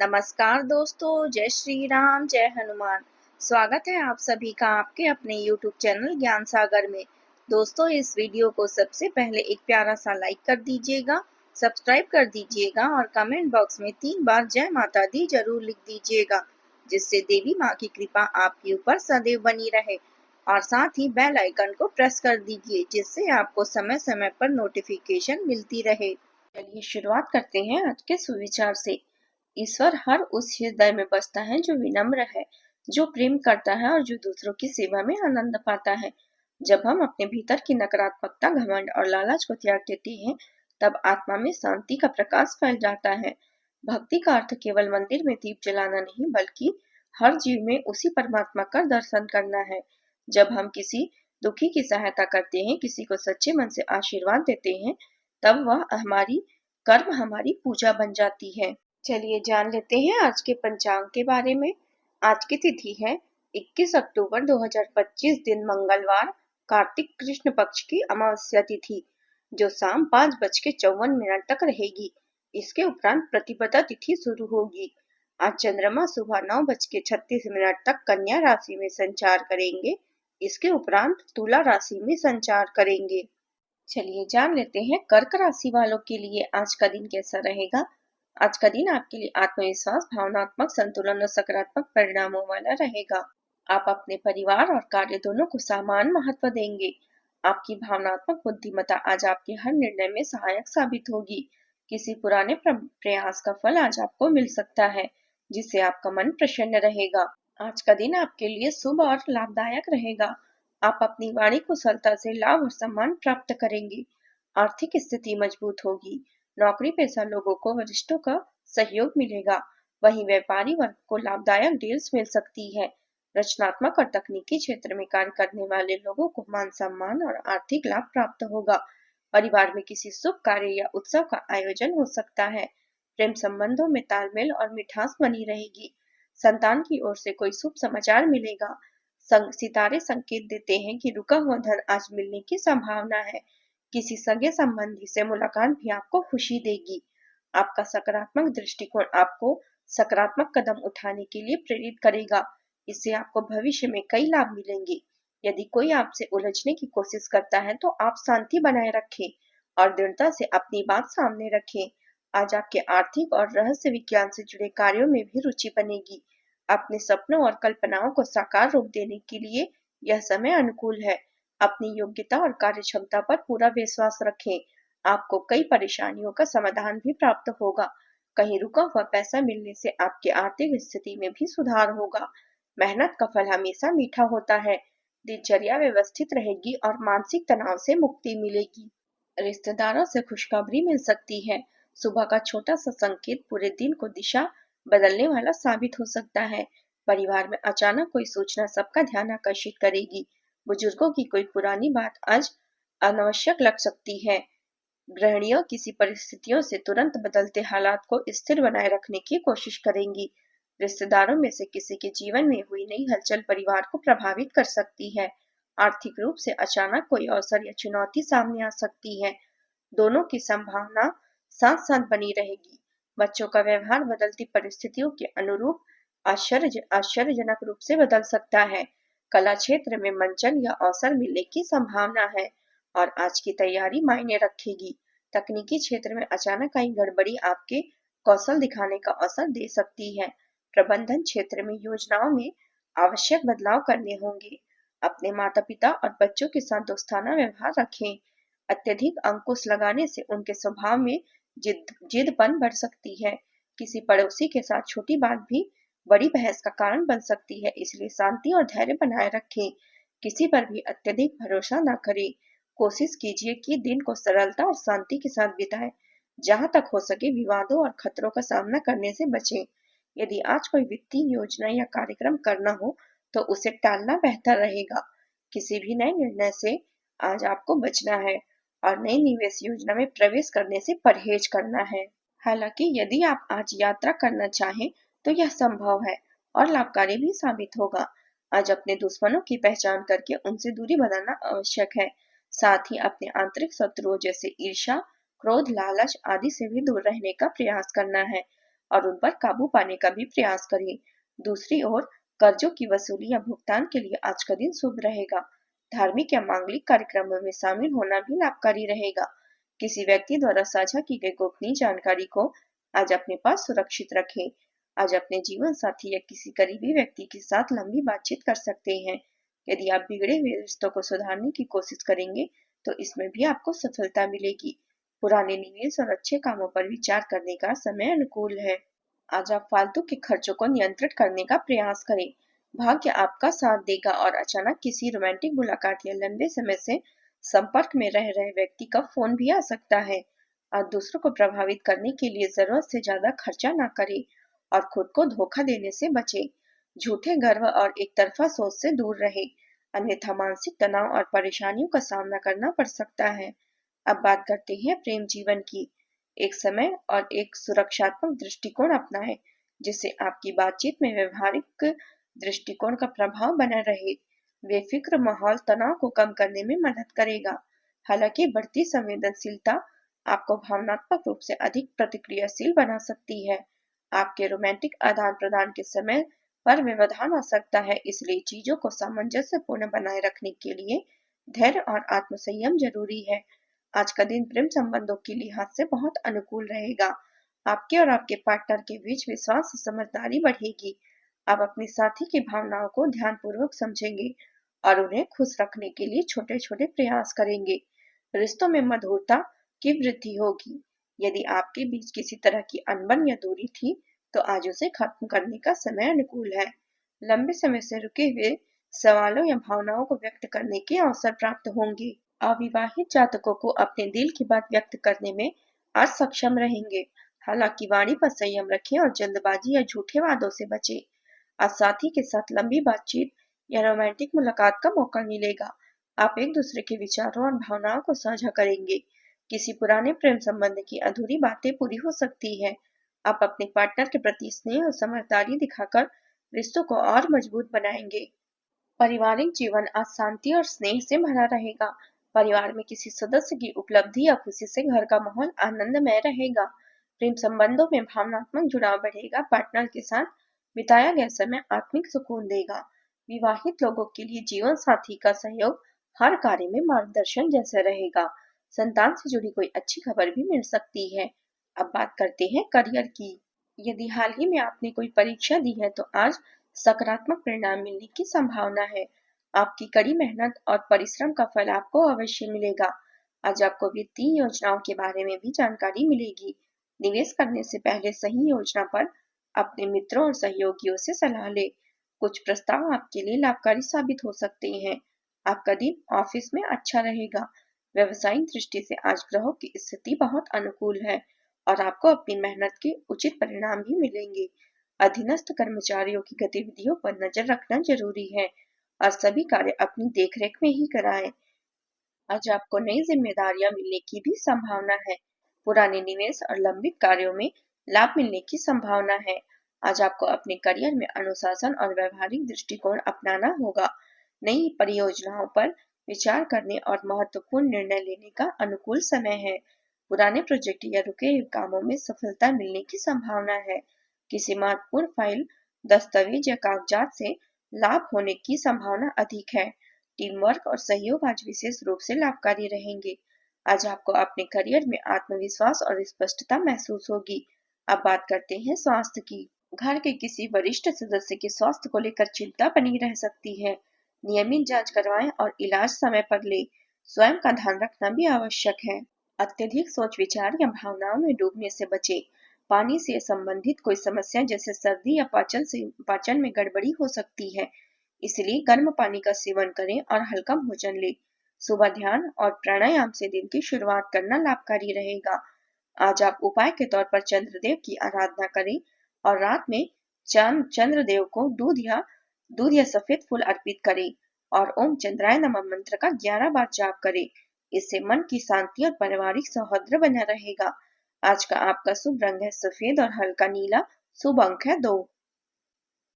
नमस्कार दोस्तों, जय श्री राम, जय हनुमान। स्वागत है आप सभी का आपके अपने YouTube चैनल ज्ञान सागर में। दोस्तों, इस वीडियो को सबसे पहले एक प्यारा सा लाइक कर दीजिएगा, सब्सक्राइब कर दीजिएगा और कमेंट बॉक्स में 3 बार जय माता दी जरूर लिख दीजिएगा, जिससे देवी माँ की कृपा आपके ऊपर सदैव बनी रहे। और साथ ही बेल आइकन को प्रेस कर दीजिए, जिससे आपको समय समय पर नोटिफिकेशन मिलती रहे। चलिए शुरुआत करते हैं आज के सुविचार से। ईश्वर हर उस हृदय में बसता है जो विनम्र है, जो प्रेम करता है और जो दूसरों की सेवा में आनंद पाता है। जब हम अपने भीतर की नकारात्मकता, घमंड और लालच को त्याग देते हैं, तब आत्मा में शांति का प्रकाश फैल जाता है। भक्ति का अर्थ केवल मंदिर में दीप जलाना नहीं, बल्कि हर जीव में उसी परमात्मा का दर्शन करना है। जब हम किसी दुखी की सहायता करते हैं, किसी को सच्चे मन से आशीर्वाद देते हैं, तब वह हमारी पूजा बन जाती है। चलिए जान लेते हैं आज के पंचांग के बारे में। आज की तिथि है 21 अक्टूबर 2025, दिन मंगलवार, कार्तिक कृष्ण पक्ष की अमावस्या तिथि, जो शाम 5:54 तक रहेगी। इसके उपरांत प्रतिपदा तिथि शुरू होगी। आज चंद्रमा सुबह 9:36 तक कन्या राशि में संचार करेंगे। इसके उपरांत तुला राशि में संचार करेंगे। चलिए जान लेते हैं कर्क राशि वालों के लिए आज का दिन कैसा रहेगा। आज का दिन आपके लिए आत्मविश्वास, भावनात्मक संतुलन और सकारात्मक परिणामों वाला रहेगा। आप अपने परिवार और कार्य दोनों को समान महत्व देंगे। आपकी भावनात्मक बुद्धिमत्ता आज आपके हर निर्णय में सहायक साबित होगी। किसी पुराने प्रयास का फल आज आपको मिल सकता है, जिससे आपका मन प्रसन्न रहेगा। आज का दिन आपके लिए शुभ और लाभदायक रहेगा। आप अपनी वाणी कुशलता से लाभ और सम्मान प्राप्त करेंगे। आर्थिक स्थिति मजबूत होगी। नौकरी पेशा लोगों को वरिष्ठों का सहयोग मिलेगा। वहीं व्यापारी वर्ग को लाभदायक डील्स मिल सकती है। रचनात्मक और तकनीकी क्षेत्र में कार्य करने वाले लोगों को मान सम्मान और आर्थिक लाभ प्राप्त होगा। परिवार में किसी शुभ कार्य या उत्सव का आयोजन हो सकता है। प्रेम संबंधों में तालमेल और मिठास बनी रहेगी। संतान की ओर से कोई शुभ समाचार मिलेगा। सितारे संकेत देते हैं कि रुका हुआ धन आज मिलने की संभावना है। किसी सगे संबंधी से मुलाकात भी आपको खुशी देगी। आपका सकारात्मक दृष्टिकोण आपको सकारात्मक कदम उठाने के लिए प्रेरित करेगा। इससे आपको भविष्य में कई लाभ मिलेंगे। यदि कोई आपसे उलझने की कोशिश करता है, तो आप शांति बनाए रखें और दृढ़ता से अपनी बात सामने रखें। आज आपके आर्थिक और रहस्य विज्ञान से जुड़े कार्यों में भी रुचि बनेगी। अपने सपनों और कल्पनाओं को साकार रूप देने के लिए यह समय अनुकूल है। अपनी योग्यता और कार्य क्षमता पर पूरा विश्वास रखें। आपको कई परेशानियों का समाधान भी प्राप्त होगा। कहीं रुका हुआ पैसा मिलने से आपकी आर्थिक स्थिति में भी सुधार होगा। मेहनत का फल हमेशा मीठा होता है। दिनचर्या व्यवस्थित रहेगी और मानसिक तनाव से मुक्ति मिलेगी। रिश्तेदारों से खुशखबरी मिल सकती है। सुबह का छोटा सा संकेत पूरे दिन को दिशा बदलने वाला साबित हो सकता है। परिवार में अचानक कोई सूचना सबका ध्यान आकर्षित करेगी। बुजुर्गों की कोई पुरानी बात आज अनावश्यक लग सकती है। गृहिणियों किसी परिस्थितियों से तुरंत बदलते हालात को स्थिर बनाए रखने की कोशिश करेंगी। रिश्तेदारों में से किसी के जीवन में हुई नई हलचल परिवार को प्रभावित कर सकती है। आर्थिक रूप से अचानक कोई अवसर या चुनौती सामने आ सकती है। दोनों की संभावना साथ साथ बनी रहेगी। बच्चों का व्यवहार बदलती परिस्थितियों के अनुरूप आश्चर्यजनक रूप से बदल सकता है। कला क्षेत्र में मंचन या अवसर मिलने की संभावना है और आज की तैयारी मायने रखेगी। तकनीकी क्षेत्र में अचानक आई गड़बड़ी आपके कौशल दिखाने का अवसर दे सकती है। प्रबंधन क्षेत्र में योजनाओं में आवश्यक बदलाव करने होंगे। अपने माता पिता और बच्चों के साथ दोस्ताना व्यवहार रखें। अत्यधिक अंकुश लगाने से उनके स्वभाव में जिदपन बढ़ सकती है। किसी पड़ोसी के साथ छोटी बात भी बड़ी बहस का कारण बन सकती है, इसलिए शांति और धैर्य बनाए रखें। किसी पर भी अत्यधिक भरोसा न करें। कोशिश कीजिए कि दिन को सरलता और शांति के साथ बिताएं। जहां तक हो सके विवादों और खतरों का सामना करने से बचें। यदि आज कोई वित्तीय योजना या कार्यक्रम करना हो, तो उसे टालना बेहतर रहेगा। किसी भी नए निर्णय से आज आपको बचना है और नई निवेश योजना में प्रवेश करने से परहेज करना है। हालांकि यदि आप आज यात्रा करना चाहें, तो यह संभव है और लाभकारी भी साबित होगा। आज अपने दुश्मनों की पहचान करके उनसे दूरी बनाना आवश्यक है। साथ ही अपने आंतरिक शत्रुओं जैसे ईर्ष्या, क्रोध, लालच आदि से भी दूर रहने का प्रयास करना है और उन पर काबू पाने का भी प्रयास करें। दूसरी ओर कर्जों की वसूली या भुगतान के लिए आज का दिन शुभ रहेगा। धार्मिक या मांगलिक कार्यक्रमों में शामिल होना भी लाभकारी रहेगा। किसी व्यक्ति द्वारा साझा की गई गोपनीय जानकारी को आज अपने पास सुरक्षित रखें। आज अपने जीवन साथी या किसी करीबी व्यक्ति के साथ लंबी बातचीत कर सकते हैं। यदि आप बिगड़े हुए रिश्तों को सुधारने की कोशिश करेंगे तो इसमें भी आपको सफलता मिलेगी। पुराने निवेश और अच्छे कामों पर विचार करने का समय अनुकूल है। आज आप फालतू के खर्चों को नियंत्रित करने का प्रयास करें। भाग्य आपका साथ देगा और अचानक किसी रोमांटिक मुलाकात या लंबे समय से संपर्क में रह रहे व्यक्ति का फोन भी आ सकता है। आज दूसरों को प्रभावित करने के लिए जरूरत से ज्यादा खर्चा ना करें और खुद को धोखा देने से बचें। झूठे गर्व और एक तरफा सोच से दूर रहे, अन्यथा मानसिक तनाव और परेशानियों का सामना करना पड़ सकता है। अब बात करते हैं प्रेम जीवन की। एक समय और एक सुरक्षात्मक दृष्टिकोण अपनाएं, जिससे आपकी बातचीत में व्यवहारिक दृष्टिकोण का प्रभाव बना रहे। बेफिक्र माहौल तनाव को कम करने में मदद करेगा। हालांकि बढ़ती संवेदनशीलता आपको भावनात्मक रूप से अधिक प्रतिक्रियाशील बना सकती है। आपके रोमांटिक आदान प्रदान के समय पर व्यवधान आ सकता है, इसलिए चीजों को सामंजस्यपूर्ण बनाए रखने के लिए धैर्य और आत्मसंयम जरूरी है। आज का दिन प्रेम संबंधों के लिहाज से बहुत अनुकूल रहेगा। आपके और आपके पार्टनर के बीच विश्वास और समझदारी बढ़ेगी। आप अपने साथी की भावनाओं को ध्यानपूर्वक समझेंगे और उन्हें खुश रखने के लिए छोटे छोटे प्रयास करेंगे। रिश्तों में मधुरता की वृद्धि होगी। यदि आपके बीच किसी तरह की अनबन या दूरी थी तो आज उसे खत्म करने का समय अनुकूल है। लंबे समय से रुके हुए सवालों या भावनाओं को व्यक्त करने के अवसर प्राप्त होंगे। अविवाहित जातकों को अपने दिल की बात व्यक्त करने में आज सक्षम रहेंगे। हालांकि वाणी पर संयम रखें और जल्दबाजी या झूठे वादों से बचें। आज साथी के साथ लंबी बातचीत या रोमांटिक मुलाकात का मौका मिलेगा। आप एक दूसरे के विचारों और भावनाओं को साझा करेंगे। किसी पुराने प्रेम संबंध की अधूरी बातें पूरी हो सकती है। आप अपने पार्टनर के प्रति स्नेह और समझदारी दिखाकर रिश्तों को और मजबूत बनाएंगे। पारिवारिक जीवन आज शांति और स्नेह से भरा रहेगा। परिवार में किसी सदस्य की उपलब्धि या खुशी से घर का माहौल आनंदमय रहेगा। प्रेम संबंधों में भावनात्मक जुड़ाव बढ़ेगा। पार्टनर के साथ बिताया गया समय आत्मिक सुकून देगा। विवाहित लोगों के लिए जीवन साथी का सहयोग हर कार्य में मार्गदर्शन जैसा रहेगा। संतान से जुड़ी कोई अच्छी खबर भी मिल सकती है। अब बात करते हैं करियर की। यदि हाल ही में आपने कोई परीक्षा दी है तो आज सकारात्मक परिणाम मिलने की संभावना है। आपकी कड़ी मेहनत और परिश्रम का फल आपको अवश्य मिलेगा। आज आपको वित्तीय योजनाओं के बारे में भी जानकारी मिलेगी। निवेश करने से पहले सही योजना पर अपने मित्रों और सहयोगियों से सलाह ले। कुछ प्रस्ताव आपके लिए लाभकारी साबित हो सकते हैं। आपका दिन ऑफिस में अच्छा रहेगा। व्यवसायिक दृष्टि से आज ग्रहों की स्थिति बहुत अनुकूल है और आपको अपनी मेहनत के उचित परिणाम भी मिलेंगे। अधीनस्थ कर्मचारियों की गतिविधियों पर नजर रखना जरूरी है और सभी कार्य अपनी देखरेख में ही कराएं। आज आपको नई जिम्मेदारियां मिलने की भी संभावना है। पुराने निवेश और लंबित कार्यों में लाभ मिलने की संभावना है। आज आपको अपने करियर में अनुशासन और व्यवहारिक दृष्टिकोण अपनाना होगा। नई परियोजनाओं पर विचार करने और महत्वपूर्ण निर्णय लेने का अनुकूल समय है। पुराने प्रोजेक्ट या रुके हुए कामों में सफलता मिलने की संभावना है। किसी महत्वपूर्ण फाइल, दस्तावेज या कागजात से लाभ होने की संभावना अधिक है। टीम वर्क और सहयोग आज विशेष रूप से लाभकारी रहेंगे। आज आपको अपने करियर में आत्मविश्वास और स्पष्टता महसूस होगी। अब बात करते हैं स्वास्थ्य की। घर के किसी वरिष्ठ सदस्य के स्वास्थ्य को लेकर चिंता बनी रह सकती है। नियमित जांच करवाएं और इलाज समय पर ले। स्वयं का ध्यान रखना भी आवश्यक है। अत्यधिक सोच विचार या भावनाओं में डूबने से बचें। पानी से संबंधित कोई समस्या जैसे सर्दी या पाचन में गड़बड़ी हो सकती है, इसलिए गर्म पानी का सेवन करें और हल्का भोजन लें। सुबह ध्यान और प्राणायाम से दिन की शुरुआत करना लाभकारी रहेगा। आज आप उपाय के तौर पर चंद्रदेव की आराधना करें और रात में चंद्रदेव को दूध या सफेद फूल अर्पित करें और ओम चंद्राय नमः मंत्र का 11 बार जाप करें। इससे मन की शांति और पारिवारिक सौहार्द बना रहेगा। आज का आपका शुभ रंग है सफेद और हल्का नीला। शुभ अंक है 2।